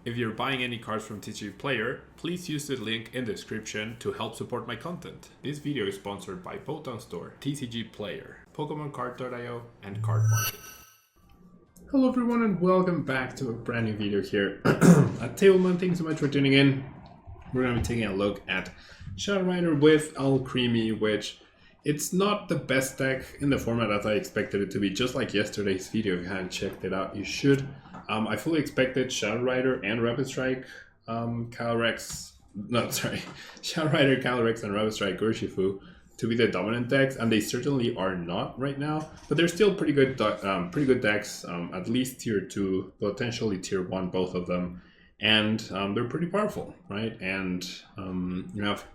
If you're buying any cards from TCG Player, please use the link in the description to help support my content. This video is sponsored by Photon Store, TCG Player, Pokemon Card.io, and Card Market. Hello everyone and welcome back to a brand new video here at Tableman. Thanks so much for tuning in. We're going to be taking a look at Shadow Rider with Alcremie, which it's not the best deck in the format as I expected it to be. Just like yesterday's video, if you haven't checked it out, you should. I fully expected Shadow Rider and Rapid Strike Shadow Rider, Calyrex, and Rapid Strike Urshifu to be the dominant decks, and they certainly are not right now. But they're still pretty good decks, at least tier 2, potentially tier 1, both of them, and they're pretty powerful, right? And you have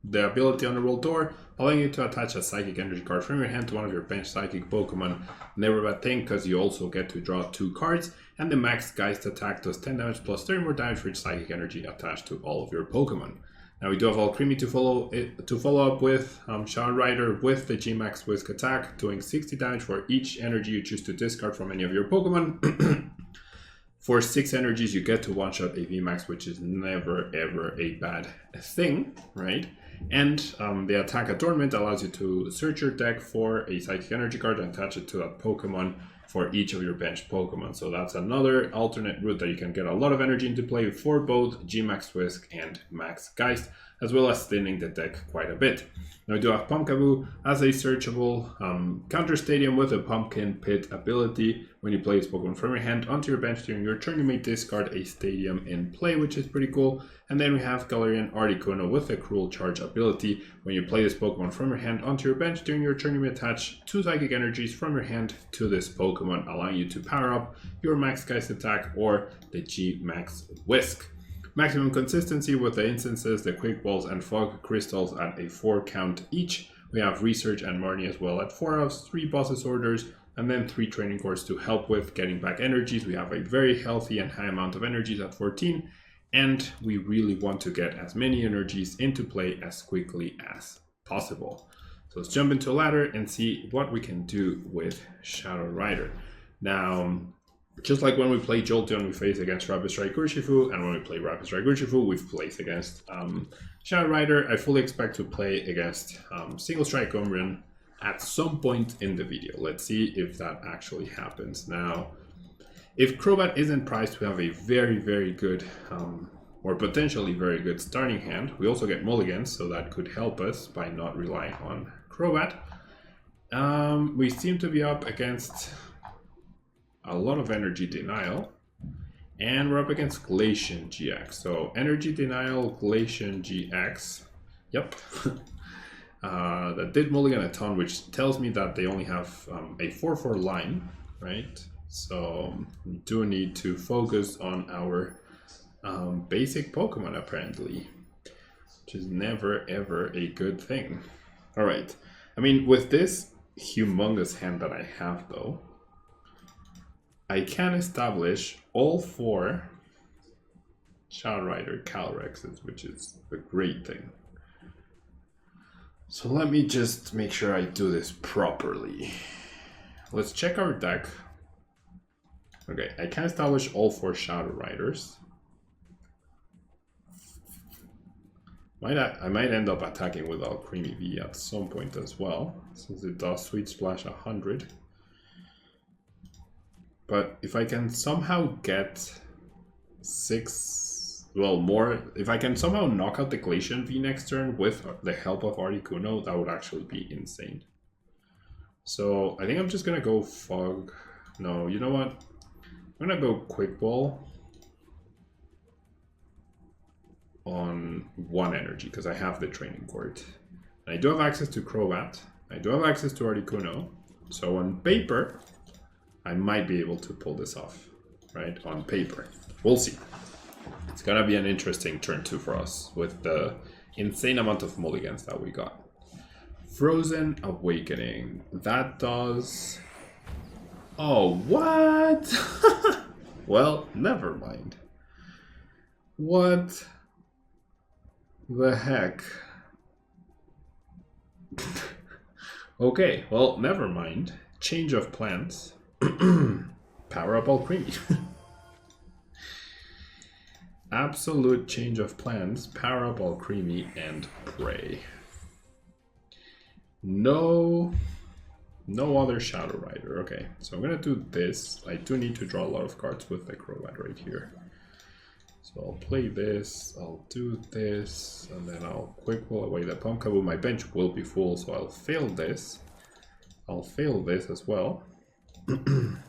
the ability on the roll door, allowing you to attach a Psychic Energy card from your hand to one of your bench Psychic Pokemon. Never a bad thing, because you also get to draw 2 cards, and the max Geist attack does 10 damage plus 30 more damage for each Psychic Energy attached to all of your Pokemon. Now we do have Alcremie to follow up with Shadow Rider with the G-Max Whisk attack, doing 60 damage for each energy you choose to discard from any of your Pokemon. For 6 energies, you get to one-shot a VMAX, which is never ever a bad thing, right? And the attack adornment allows you to search your deck for a Psychic Energy card and attach it to that Pokemon for each of your bench Pokemon. So that's another alternate route that you can get a lot of energy into play for both G-Max Whisk and Max Geist, as well as thinning the deck quite a bit. Now we do have Pumpkaboo as a searchable counter stadium with a Pumpkin Pit ability. When you play this Pokemon from your hand onto your bench during your turn, you may discard a stadium in play, which is pretty cool. And then we have Galarian Articuno with a Cruel Charge ability. When you play this Pokemon from your hand onto your bench during your turn, you may attach 2 Psychic Energies from your hand to this Pokemon, allowing you to power up your Max Geist attack or the G-Max Whisk. Maximum consistency with the instances, the Quick Balls, and Fog Crystals at a 4 count each. We have Research and Marnie as well at 4 hours, 3 Bosses Orders, and then 3 Training Cores to help with getting back energies. We have a very healthy and high amount of energies at 14, and we really want to get as many energies into play as quickly as possible. So let's jump into a ladder and see what we can do with Shadow Rider. Now, just like when we play Jolteon, we face against Rapid Strike Urshifu, and when we play Rapid Strike Urshifu, we've played against Shadow Rider. I fully expect to play against Single Strike Umbreon at some point in the video. Let's see if that actually happens. Now, if Crobat isn't priced, we have a very, very good, or potentially very good starting hand. We also get mulligans, so that could help us by not relying on Crobat. We seem to be up against a lot of Energy Denial, and we're up against Glacian GX. So Energy Denial, Glacian GX, yep. That did mulligan a ton, which tells me that they only have a 4/4 line, right? So we do need to focus on our basic Pokemon apparently, which is never ever a good thing. All right, I mean, with this humongous hand that I have though, I can establish all 4 Shadow Rider Calyrexes, which is a great thing. So let me just make sure I do this properly. Let's check our deck. Okay, I can establish all 4 Shadow Riders. I might end up attacking with Alcremie V at some point as well, since it does Sweet Splash 100. But if I can somehow get 6, well, more, if I can somehow knock out the Glacian V next turn with the help of Articuno, that would actually be insane. So I think I'm just gonna go Fog. No, you know what? I'm gonna go Quick Ball on 1 energy because I have the Training Court. And I do have access to Crobat. I do have access to Articuno. So on paper, I might be able to pull this off, right? On paper. We'll see. It's gonna be an interesting turn 2 for us with the insane amount of mulligans that we got. Frozen Awakening. That does... Oh, what? Well, never mind. What the heck? Okay, well, never mind. Change of plans. Power up Alcremie. Absolute change of plans. Power up all creamy and pray. No other Shadow Rider. Okay, so I'm gonna do this. I do need to draw a lot of cards with the Crobat right here. So I'll play this, I'll do this, and then I'll quick pull away the Pumpkaboo. My bench will be full, so I'll fail this. I'll fail this as well. And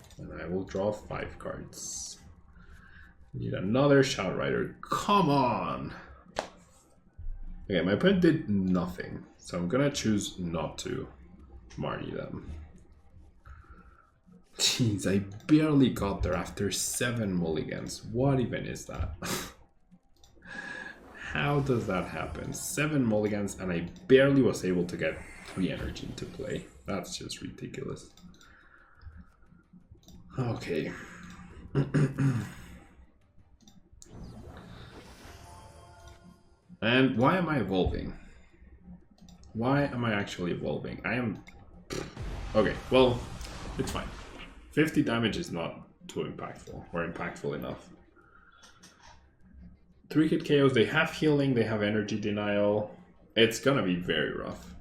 I will draw 5 cards. Need another Shadow Rider. Come on! Okay, my opponent did nothing, so I'm gonna choose not to Marnie them. Jeez, I barely got there after 7 mulligans. What even is that? How does that happen? 7 mulligans and I barely was able to get 3 energy into play. That's just ridiculous. Okay. And why am I evolving? Why am I actually evolving? I am... Okay, well, it's fine. 50 damage is not too impactful, or impactful enough. 3-hit KOs, they have healing, they have energy denial. It's gonna be very rough.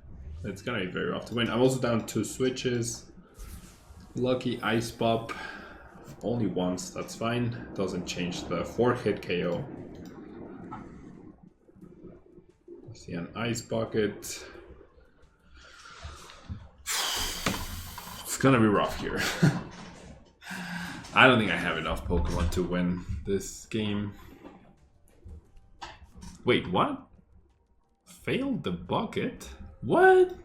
It's gonna be very rough to win. I'm also down 2 switches. Lucky Ice Pop. Only once, that's fine. Doesn't change the 4-hit KO. See an Ice Bucket. It's gonna be rough here. I don't think I have enough Pokemon to win this game. Wait, what? Failed the bucket? What?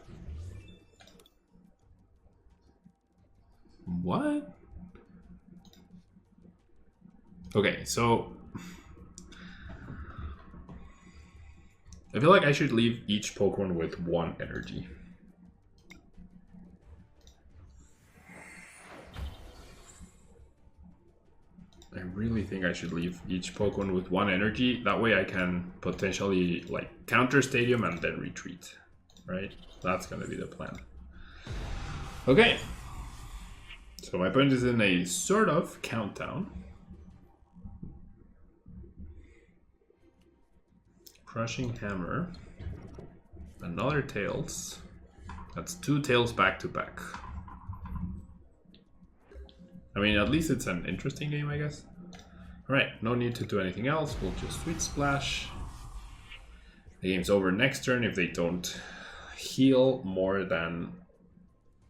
What? Okay, so I feel like I should leave each Pokemon with 1 energy. I really think I should leave each Pokemon with 1 energy. That way I can potentially like counter Stadium and then retreat. Right? That's gonna be the plan. Okay. So my opponent is in a sort of countdown. Crushing Hammer. Another Tails. That's 2 Tails back to back. I mean, at least it's an interesting game, I guess. Alright, no need to do anything else. We'll just Sweet Splash. The game's over next turn if they don't heal more than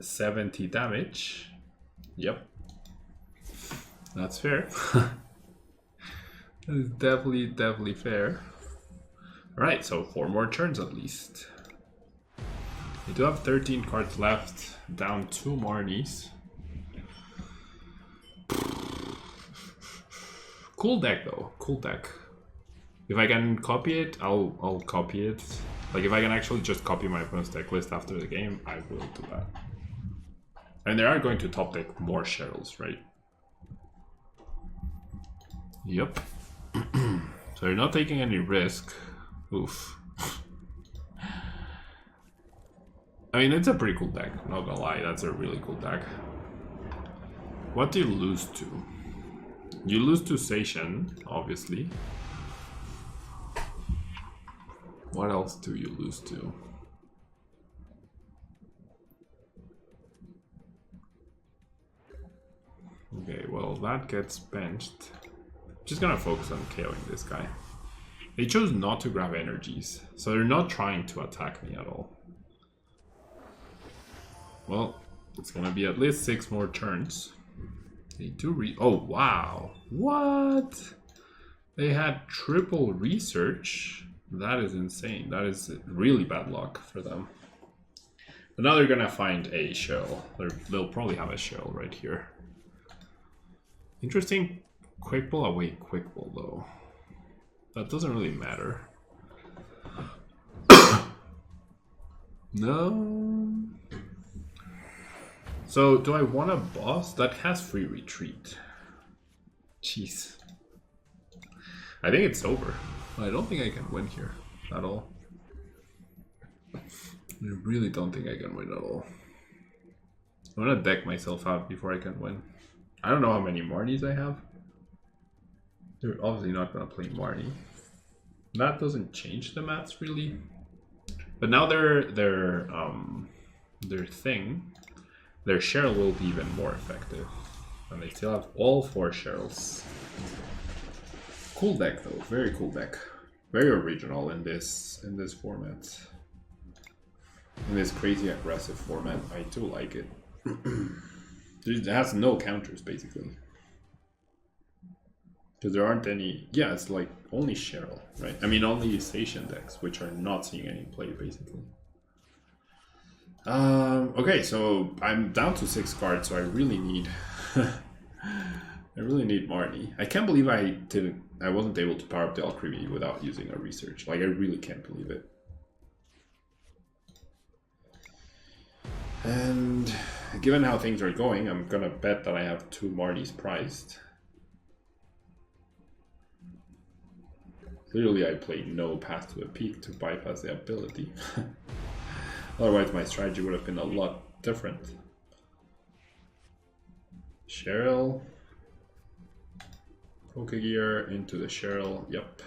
70 damage. Yep. That's fair. That is definitely fair. Alright, so 4 more turns at least. We do have 13 cards left, down 2 Marnies. Cool deck though, cool deck. If I can copy it, I'll copy it. Like if I can actually just copy my opponent's deck list after the game, I will do that. And they are going to top deck more Cheryls, right? Yep. So they're not taking any risk. Oof. I mean, it's a pretty cool deck, not gonna lie, that's a really cool deck. What do you lose to? You lose to Seishin, obviously. What else do you lose to? Okay, well, that gets benched. Just gonna focus on KOing this guy. They chose not to grab energies, so they're not trying to attack me at all. Well, it's gonna be at least 6 more turns. They do oh wow, what? They had triple research. That is insane. That is really bad luck for them. But now they're gonna find a shell. They'll probably have a shell right here. Interesting. Quick pull away, quick pull though. That doesn't really matter. No. So do I want a boss that has free retreat? Jeez. I think it's over. I don't think I can win here at all. I really don't think I can win at all. I'm gonna deck myself out before I can win. I don't know how many Marnies I have. They're obviously not going to play Marnie. That doesn't change the maths really. But now their thing, their Cheryl will be even more effective. And they still have all 4 Cheryls. Cool deck though, very cool deck. Very original in this format. In this crazy aggressive format, I do like it. It has no counters basically. Because there aren't any, yeah, it's like only Cheryl, right? I mean, only station decks, which are not seeing any play, basically. Okay, so I'm down to 6 cards, so I really need, I really need Marnie. I can't believe I wasn't able to power up the Alchemy without using a research. Like, I really can't believe it. And given how things are going, I'm gonna bet that I have 2 Marnies priced. Clearly I played no Path to a Peak to bypass the ability. Otherwise my strategy would have been a lot different. Cheryl. Pokegear into the Cheryl, yep.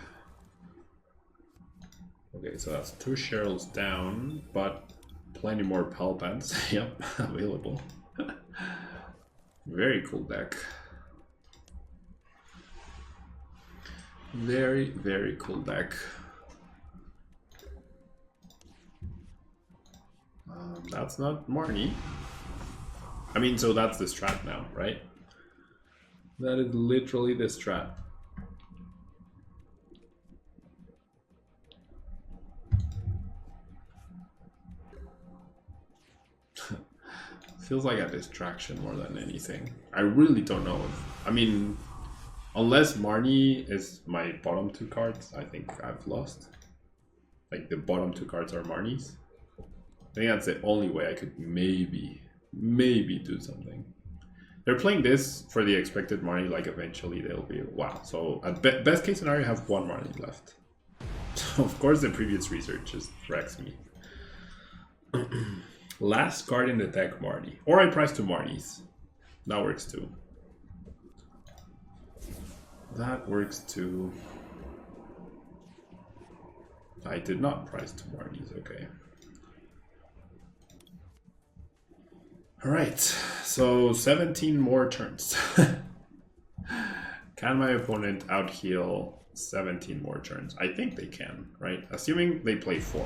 Okay, so that's 2 Cheryls down, but plenty more Palpants, yep, available. Very cool deck. Very, very cool deck. That's not Marnie. I mean, so that's the strat now, right? That is literally the strat. Feels like a distraction more than anything. I really don't know if, I mean, unless Marnie is my bottom 2 cards, I think I've lost. Like the bottom 2 cards are Marnie's. I think that's the only way I could maybe do something. They're playing this for the expected Marnie, like eventually they'll be, wow. So at best case scenario, I have 1 Marnie left. So of course the previous research just wrecks me. Last card in the deck, Marnie. Or I price 2 Marnies. That works too. That works too. I did not price 2 Marnies, okay. Alright, so 17 more turns. Can my opponent out-heal 17 more turns? I think they can, right? Assuming they play 4,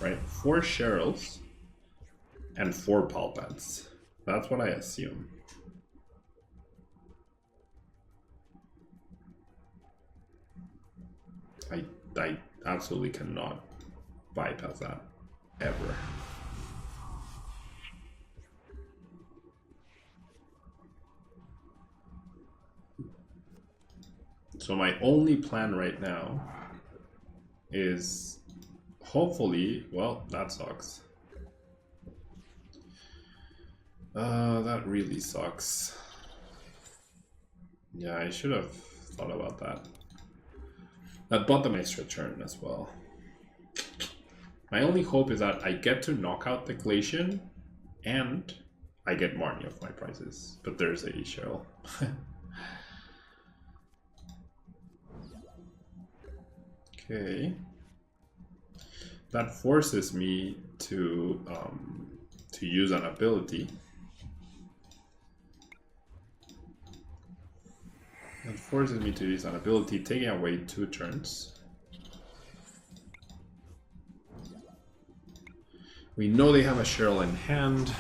right? 4 Cheryls and 4 Palpants. That's what I assume. I absolutely cannot bypass that, ever. So my only plan right now is hopefully, well, that sucks. That really sucks. Yeah, I should have thought about that. That bought them extra turn as well. My only hope is that I get to knock out the Glacian and I get Marnie of my prizes. But there's a Cheryl. Okay. That forces me to use an ability. That forces me to use an ability, taking away 2 turns. We know they have a Cheryl in hand.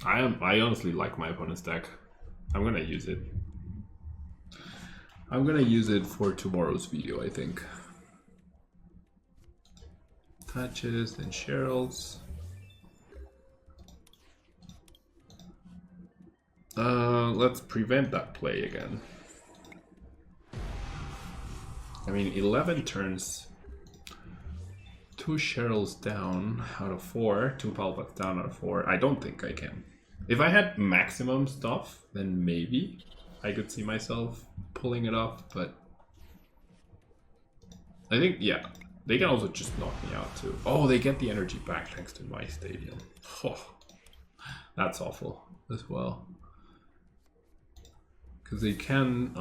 I honestly like my opponent's deck. I'm gonna use it. I'm gonna use it for tomorrow's video, I think. Touches and Cheryls. Let's prevent that play again. I mean, 11 turns, 2 Cheryls down out of 4, 2 Palpats down out of 4. I don't think I can. If I had maximum stuff, then maybe I could see myself pulling it off, but I think, yeah, they can also just knock me out too. Oh, they get the energy back thanks to my stadium. Oh, that's awful. as well. Because they can...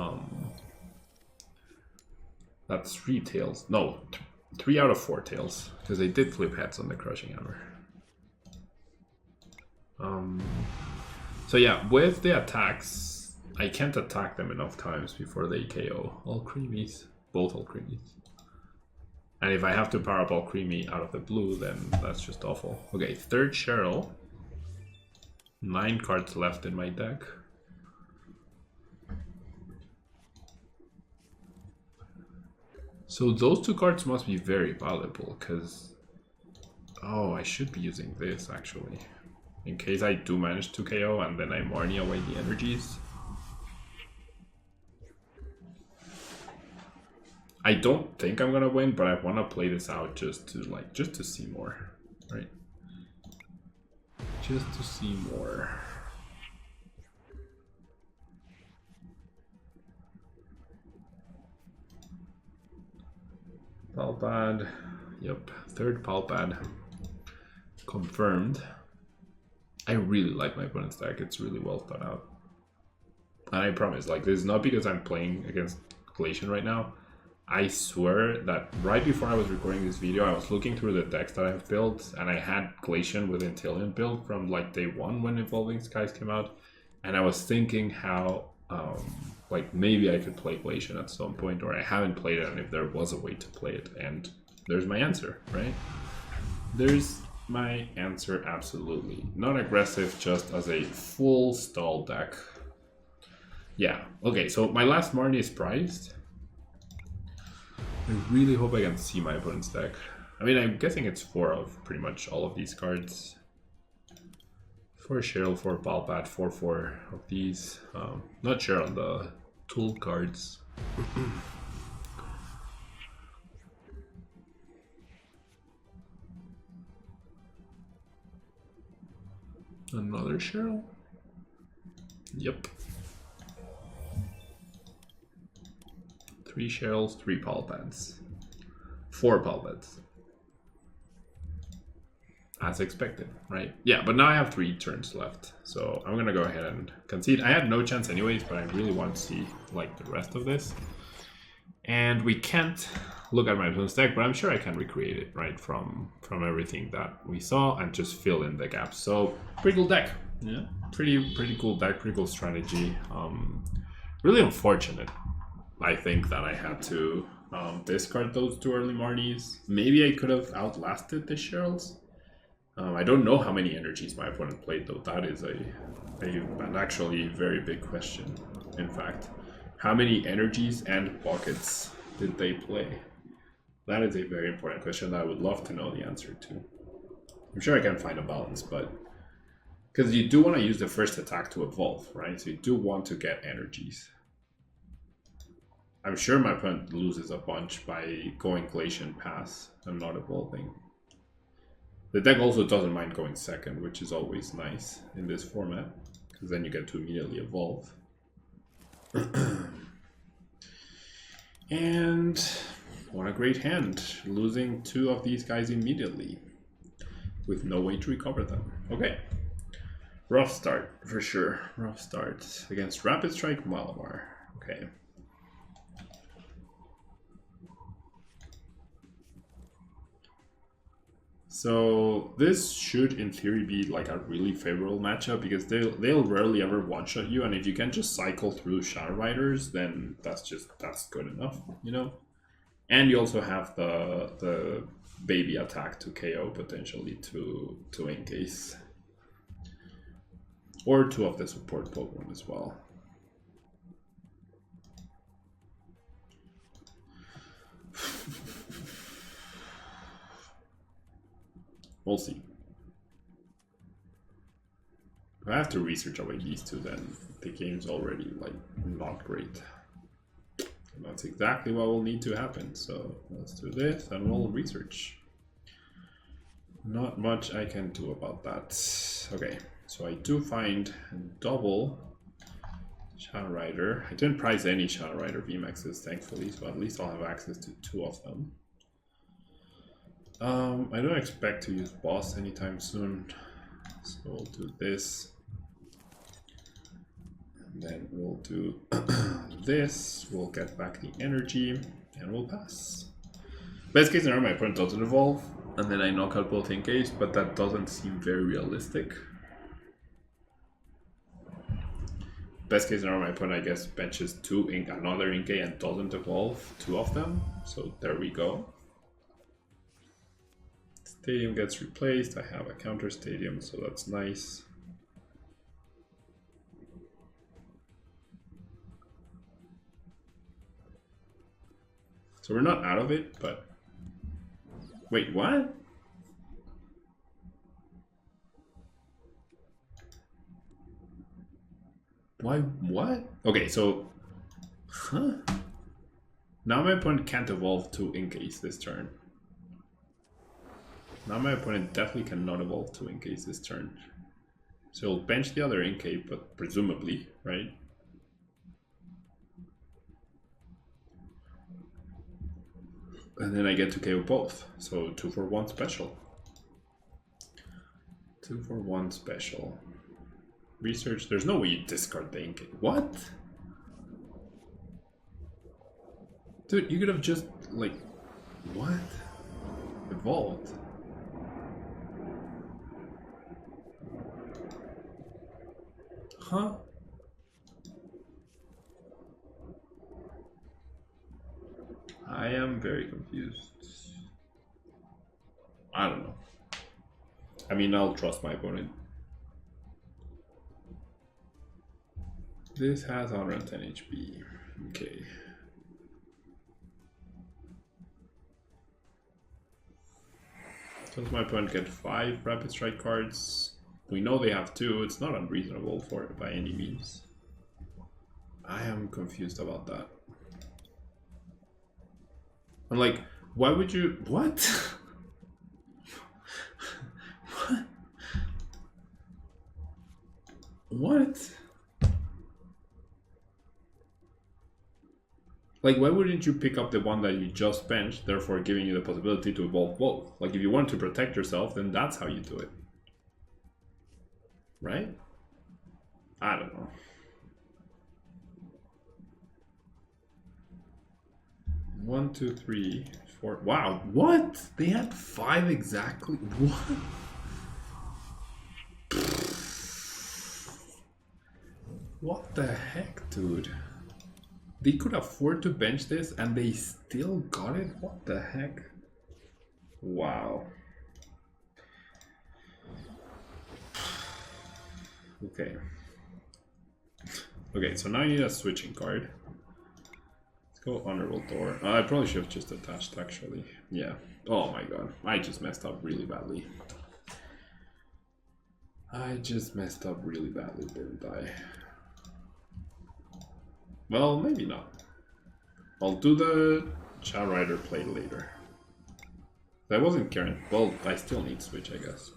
that's 3 tails. No, 3 out of 4 tails. Because they did flip heads on the Crushing Hammer. So yeah, with the attacks, I can't attack them enough times before they KO. All creamies. Both all creamies. And if I have to power up all creamy out of the blue, then that's just awful. Okay, third Cheryl. 9 cards left in my deck. So those 2 cards must be very valuable, because... oh, I should be using this, actually. In case I do manage to KO and then I Marnie away the energies. I don't think I'm gonna win, but I want to play this out just to see more, right? Just to see more. Palpad, yep, third Palpad confirmed. I really like my opponent's deck. It's really well thought out. And I promise, like, this is not because I'm playing against Glacian right now. I swear that right before I was recording this video, I was looking through the decks that I've built, and I had Glacian with Intillion built from like day 1 when Evolving Skies came out, and I was thinking how like maybe I could play Glacian at some point, or I haven't played it, and if there was a way to play it, and there's my answer, right? There's my answer, absolutely. Not aggressive, just as a full stall deck. Yeah, okay, so my last Marnie is prized. I really hope I can see my opponent's deck. I mean, I'm guessing it's 4 of pretty much all of these cards. 4 Cheryl, 4 Palpat, 4 of these. Not sure on the tool cards. Another Cheryl? Yep. 3 Cheryls, 3 Palpats. 4 Palpats. As expected, right? Yeah, but now I have 3 turns left, so I'm gonna go ahead and concede. I had no chance anyways, but I really want to see like the rest of this. And we can't look at my opponent's deck, but I'm sure I can recreate it, right, from everything that we saw and just fill in the gaps. So pretty cool deck. Yeah, pretty cool deck, pretty cool strategy. Really unfortunate, I think, that I had to discard those 2 early Marnies. Maybe I could have outlasted the Cheryls. I don't know how many energies my opponent played, though. That is an actually very big question. In fact, how many energies and pockets did they play? That is a very important question that I would love to know the answer to. I'm sure I can find a balance, but because you do want to use the first attack to evolve, right? So you do want to get energies. I'm sure my opponent loses a bunch by going Glacian Pass and not evolving. The deck also doesn't mind going second, which is always nice in this format, because then you get to immediately evolve. And what a great hand, losing 2 of these guys immediately with no way to recover them. Okay, rough start for sure. Rough start against Rapid Strike Malamar. Okay. So this should, in theory, be like a really favorable matchup, because they'll rarely ever one-shot you, and if you can just cycle through Shadow Riders, then that's good enough, you know. And you also have the baby attack to KO potentially to encase, or 2 of the support Pokemon as well. We'll see. If I have to research away these 2, then the game's already like not great. And that's exactly what will need to happen. So let's do this and we'll research. Not much I can do about that. Okay, so I do find double Shadow Rider. I didn't prize any Shadow Rider VMAXs, thankfully, so at least I'll have access to 2 of them. I don't expect to use boss anytime soon, so we'll do this. And then we'll do this, we'll get back the energy, and we'll pass. Best case scenario, my opponent doesn't evolve, and then I knock out both Inkays, but that doesn't seem very realistic. Best case scenario, my opponent, I guess, benches another Inkay and doesn't evolve 2 of them. So there we go. Stadium gets replaced. I have a counter stadium, so that's nice. So we're not out of it, but wait, what? Why? What? Okay, so, huh? Now my opponent can't evolve 2 Inkays this turn. Now my opponent definitely cannot evolve 2 Inkays this turn. So he'll bench the other Inkay, but presumably, right? And then I get to KO both. So 2 for 1 special. 2 for 1 special. Research, there's no way you discard the Inkay. What? Dude, you could have just, like, what? Evolved. Huh? I am very confused. I don't know. I mean, I'll trust my opponent. This has 110 HP. Okay. Does my opponent get 5 rapid strike cards? We know they have 2. It's not unreasonable for it by any means. I am confused about that. I'm like, why would you? What? What? What? Like, why wouldn't you pick up the one that you just benched, therefore giving you the possibility to evolve both? Like, if you want to protect yourself, then that's how you do it. Right? I don't know. One, two, three, four. Wow, what? They had 5 exactly? What? What the heck, dude? They could afford to bench this and they still got it? What the heck? Wow. Okay. Okay, so now you need a switching card. Let's go Honorable Door. I probably should have just attached, actually. Yeah. Oh my god. I just messed up really badly. I just messed up really badly, didn't I? Well, maybe not. I'll do the Shadow Rider play later. I wasn't caring. Well, I still need switch, I guess.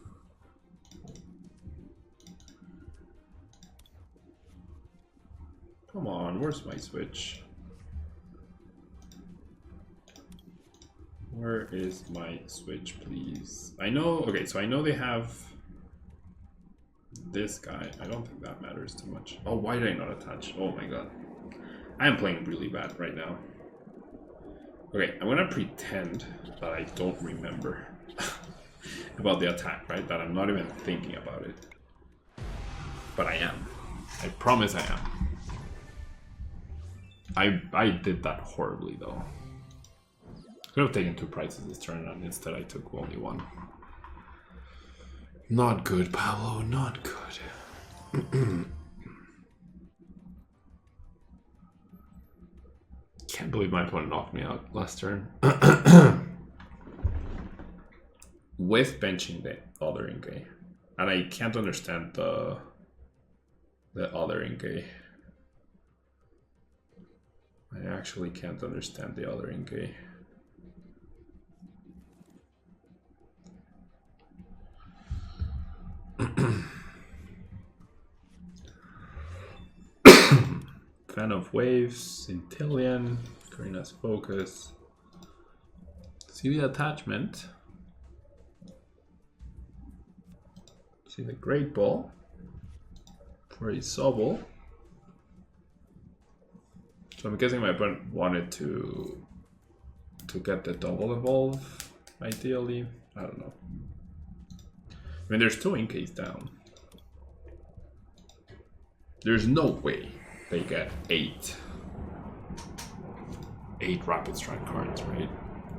Come on, where's my switch? Where is my switch, please? I know, okay, so I know they have this guy. I don't think that matters too much. Oh, why did I not attach? Oh my god. I am playing really bad right now. Okay, I'm gonna pretend that I don't remember about the attack, right? That I'm not even thinking about it. But I am. I promise I am. I did that horribly though. Could have taken 2 prizes this turn and instead I took only 1. Not good, Pablo, not good. Can't believe my opponent knocked me out last turn. With benching the other Inkay. And I can't understand the other Inkay. I actually can't understand the other Inkay. Fan of Waves, Centillion, Karina's Focus. See the attachment. See the Great Ball for a Sobble. So I'm guessing my opponent wanted to get the double evolve, ideally. I don't know. I mean, there's 2 Inkays down. There's no way they get 8 Rapid Strike cards, right?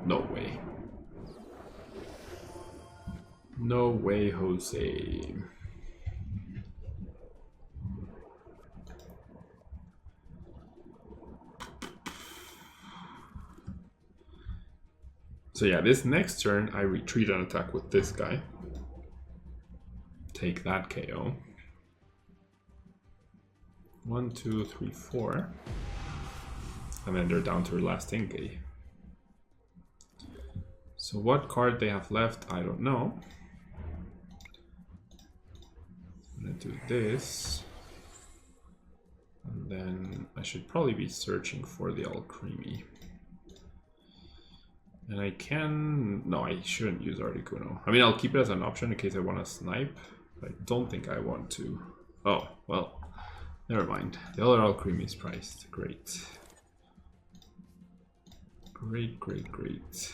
No way. No way, Jose. So yeah, this next turn I retreat and attack with this guy. Take that KO. 1, 2, 3, 4. And then they're down to their last Inkay. So what card they have left, I don't know. I'm gonna do this. And then I should probably be searching for the Alcremie. And I can... No, I shouldn't use Articuno. I mean, I'll keep it as an option in case I want to snipe. But I don't think I want to. Oh, well. Never mind. The other Alcremie is priced. Great. Great, great, great.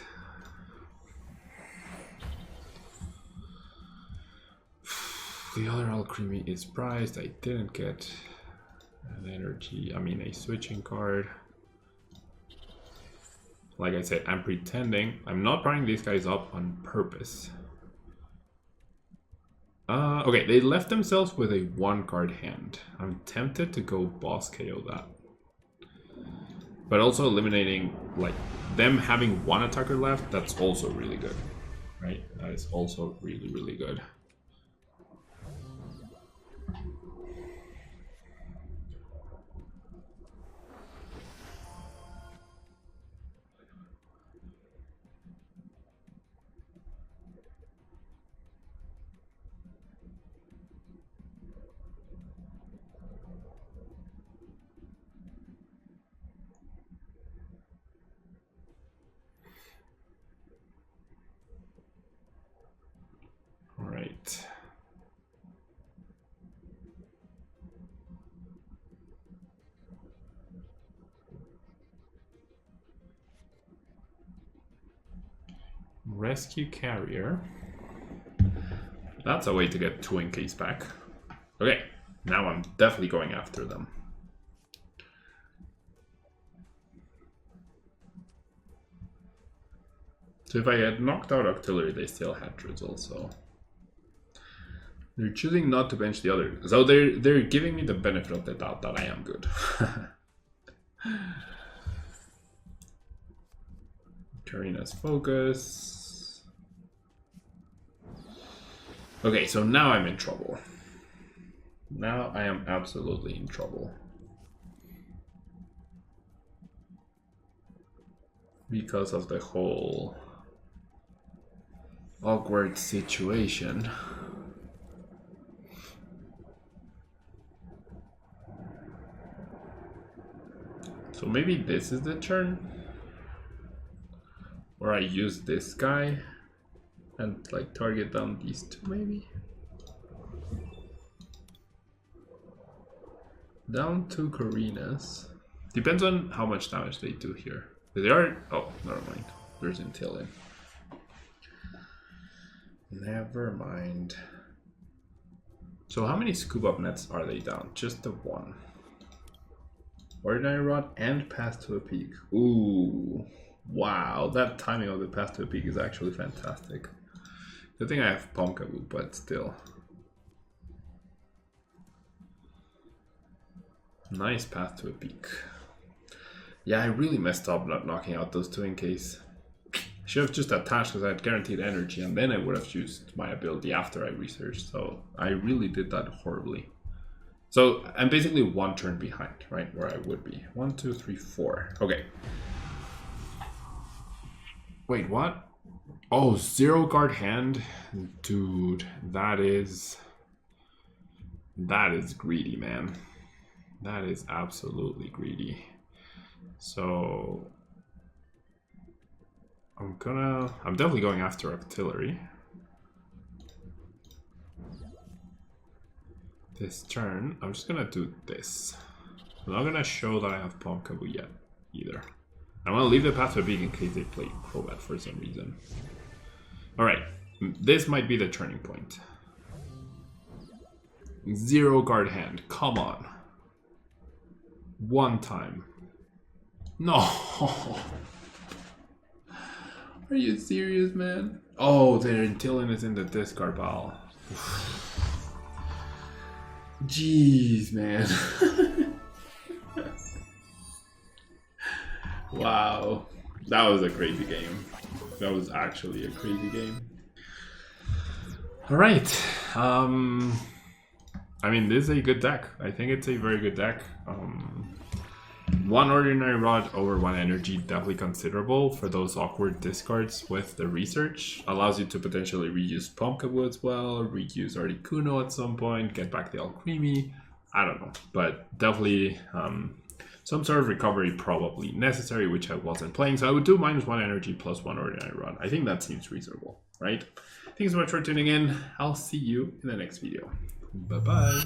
The other Alcremie is priced. I didn't get an energy. I mean, a switching card. Like I said, I'm pretending. I'm not bringing these guys up on purpose. Okay, they left themselves with a 1-card hand. I'm tempted to go boss KO that. But also eliminating, like, them having 1 attacker left, that's also really good. Right? That is also really, really good. Right. Rescue Carrier. That's a way to get 2 Inkays back. Okay, now I'm definitely going after them. So if I had knocked out Octillery, they still had Drizzle, so... They're choosing not to bench the other. So they're giving me the benefit of the doubt that I am good. Karina's focus. Okay, so now I'm in trouble. Now I am absolutely in trouble. Because of the whole awkward situation. So maybe this is the turn where I use this guy and like target down these 2 maybe. Down 2 Karinas. Depends on how much damage they do here. They are... Oh, never mind. There's Intillion. Never mind. So how many scoop up nets are they down? Just the 1. Ordinary Rod and Path to a Peak. Ooh. Wow. That timing of the Path to a Peak is actually fantastic. Good thing I have Pumpkaboo, but still. Nice Path to a Peak. Yeah, I really messed up not knocking out those 2 Inkays. Should have just attached because I had guaranteed energy, and then I would have used my ability after I researched. So I really did that horribly. So I'm basically 1 turn behind, right, where I would be. 1, 2, 3, 4. Okay. Wait, what? Oh, 0 guard hand? Dude, that is greedy, man. That is absolutely greedy. So I'm definitely going after Octillery. This turn, I'm just gonna do this. I'm not gonna show that I have Pumpkaboo yet either. I want to leave the path to big in case they play Crobat for some reason. Alright, this might be the turning point. 0 card hand, come on. One time. No! Are you serious, man? Oh, their Intillin is in the discard pile. Jeez, man. Wow. That was a crazy game. That was actually a crazy game. Alright. I mean, this is a good deck. I think it's a very good deck. One Ordinary Rod over 1 energy, definitely considerable for those awkward discards with the research. Allows you to potentially reuse Pumpkaboo as well, reuse Articuno at some point, get back the Alcremie. I don't know, but definitely some sort of recovery probably necessary, which I wasn't playing. So I would do -1 energy plus 1 Ordinary Rod. I think that seems reasonable, right? Thanks so much for tuning in. I'll see you in the next video. Bye-bye.